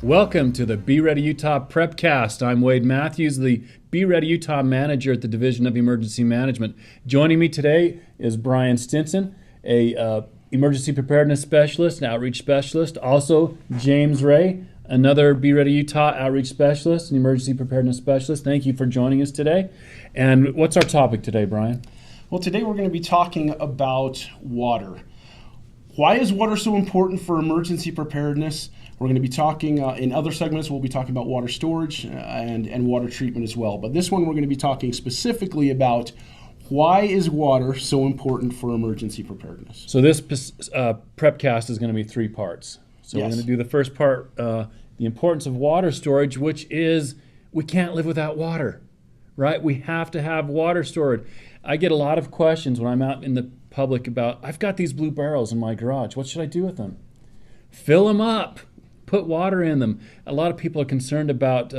Welcome to the Be Ready Utah PrepCast. I'm Wade Mathews, the Be Ready Utah manager at the Division of Emergency Management. Joining me today is Bryan Stinson, a emergency preparedness specialist and outreach specialist. Also, James Ray, another Be Ready Utah outreach specialist and emergency preparedness specialist. Thank you for joining us today. And what's our topic today, Bryan? Well, today we're going to be talking about water. Why is water so important for emergency preparedness? We're going to be talking, in other segments, we'll be talking about water storage and water treatment as well. But this one, we're going to be talking specifically about why is water so important for emergency preparedness. So this PrepCast is going to be 3 parts. So Yes. We're going to do the first part, the importance of water storage, which is we can't live without water, right? We have to have water stored. I get a lot of questions when I'm out in the public about, I've got these blue barrels in my garage. What should I do with them? Fill them up. Put water in them. A lot of people are concerned about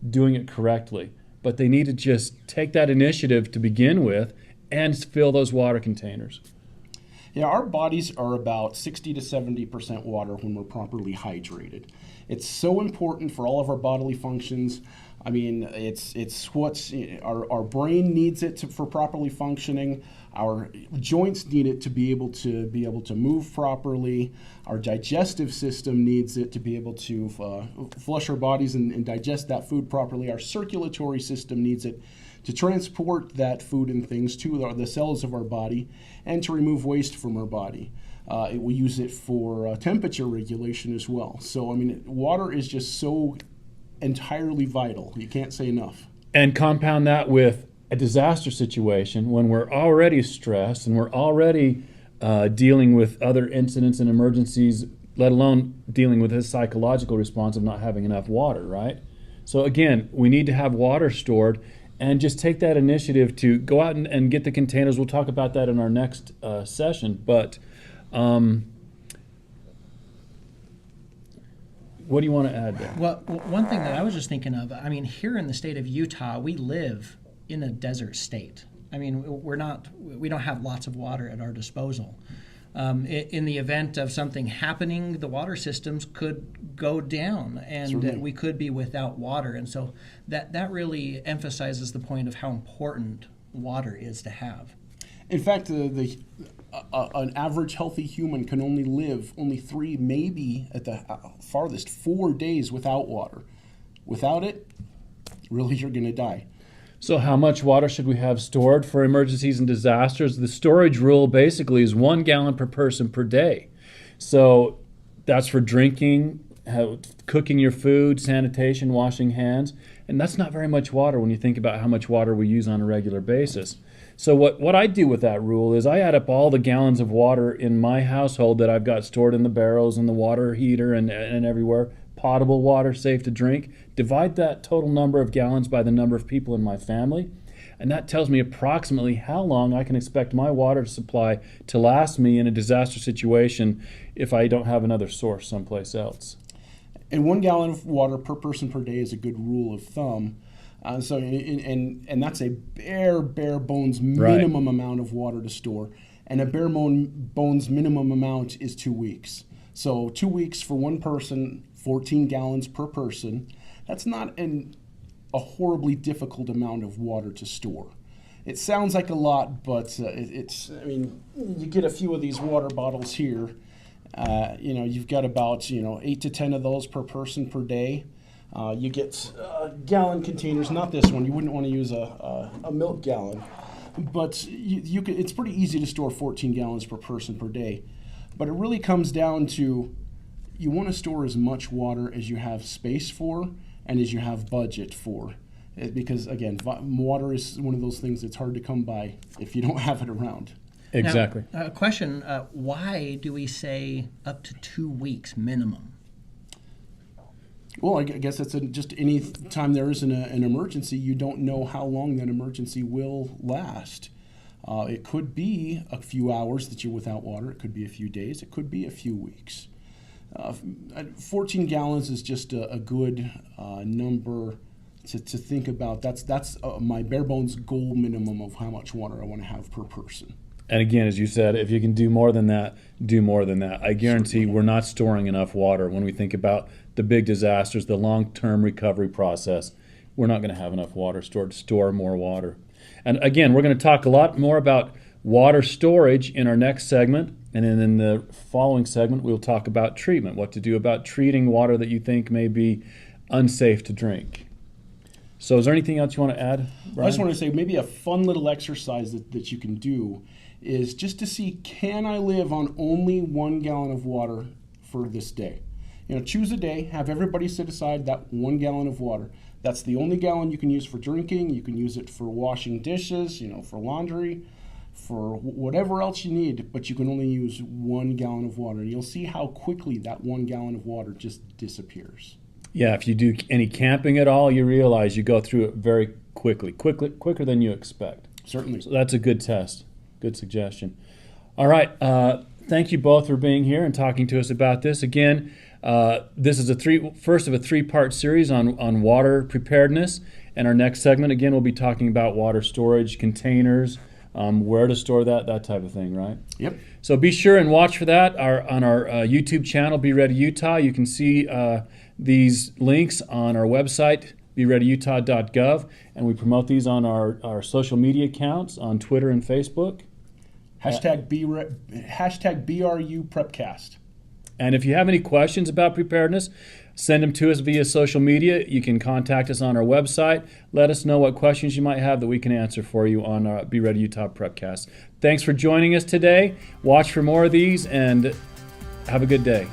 doing it correctly, but they need to just take that initiative to begin with and fill those water containers. Yeah, our bodies are about 60 to 70% water when we're properly hydrated. It's so important for all of our bodily functions. I mean, it's what's our brain needs it for properly functioning. Our joints need it to be able to move properly. Our digestive system needs it to be able to flush our bodies and digest that food properly. Our circulatory system needs it to transport that food and things to the cells of our body and to remove waste from our body. We use it for temperature regulation as well. So, I mean, water is just so entirely vital. You can't say enough. And compound that with a disaster situation when we're already stressed and we're already dealing with other incidents and emergencies, let alone dealing with his psychological response of not having enough water, right? So again, we need to have water stored and just take that initiative to go out and get the containers. We'll talk about that in our next session, but what do you want to add there? Well, one thing that I was just thinking of, I mean, here in the state of Utah, we live in a desert state. I mean, we don't have lots of water at our disposal. In the event of something happening, the water systems could go down and we could be without water. And so that really emphasizes the point of how important water is to have. In fact, an average healthy human can only live 3, maybe at the farthest 4 days without water. Without it, really, you're going to die. So how much water should we have stored for emergencies and disasters? The storage rule basically is 1 gallon per person per day. So that's for drinking, cooking your food, sanitation, washing hands. And that's not very much water when you think about how much water we use on a regular basis. So what I do with that rule is I add up all the gallons of water in my household that I've got stored in the barrels and the water heater and everywhere, potable water, safe to drink, divide that total number of gallons by the number of people in my family, and that tells me approximately how long I can expect my water supply to last me in a disaster situation if I don't have another source someplace else. And 1 gallon of water per person per day is a good rule of thumb. And that's a bare bones minimum amount of water to store. And a bare bones minimum amount is 2 weeks. So 2 weeks for one person, 14 gallons per person. That's not a horribly difficult amount of water to store. It sounds like a lot, but I mean, you get a few of these water bottles here. You've got about 8 to 10 of those per person per day. You get gallon containers, not this one. You wouldn't want to use a milk gallon. But it's pretty easy to store 14 gallons per person per day. But it really comes down to you want to store as much water as you have space for and as you have budget for. Because, again, water is one of those things that's hard to come by if you don't have it around. Exactly. Now, a question, why do we say up to 2 weeks minimum? Well, I guess that's just any time there is an emergency, you don't know how long that emergency will last. It could be a few hours that you're without water. It could be a few days. It could be a few weeks. 14 gallons is just a good number to think about. That's my bare bones goal minimum of how much water I want to have per person. And again, as you said, if you can do more than that, do more than that. I guarantee we're not storing enough water. When we think about the big disasters, the long-term recovery process, we're not going to have enough water stored to store more water. And again, we're going to talk a lot more about water storage in our next segment. And then in the following segment, we'll talk about treatment, what to do about treating water that you think may be unsafe to drink. So is there anything else you want to add, Bryan? I just want to say maybe a fun little exercise that you can do is just to see, can I live on only 1 gallon of water for this day? Choose a day, have everybody set aside that 1 gallon of water. That's the only gallon you can use for drinking. You can use it for washing dishes, for laundry, for whatever else you need, but you can only use 1 gallon of water. And you'll see how quickly that 1 gallon of water just disappears. Yeah, if you do any camping at all, you realize you go through it very quickly, quicker than you expect. Certainly. So that's a good test, good suggestion. All right, thank you both for being here and talking to us about this. Again, this is first of a 3-part series on water preparedness. And our next segment, again, we'll be talking about water storage, containers, where to store that type of thing, right? Yep. So be sure and watch for that on our YouTube channel, Be Ready Utah. You can see these links on our website, BeReadyUtah.gov, and we promote these on our social media accounts on Twitter and Facebook. Hashtag BRU PrepCast. And if you have any questions about preparedness, send them to us via social media. You can contact us on our website. Let us know what questions you might have that we can answer for you on our Be Ready Utah PrepCast. Thanks for joining us today. Watch for more of these and have a good day.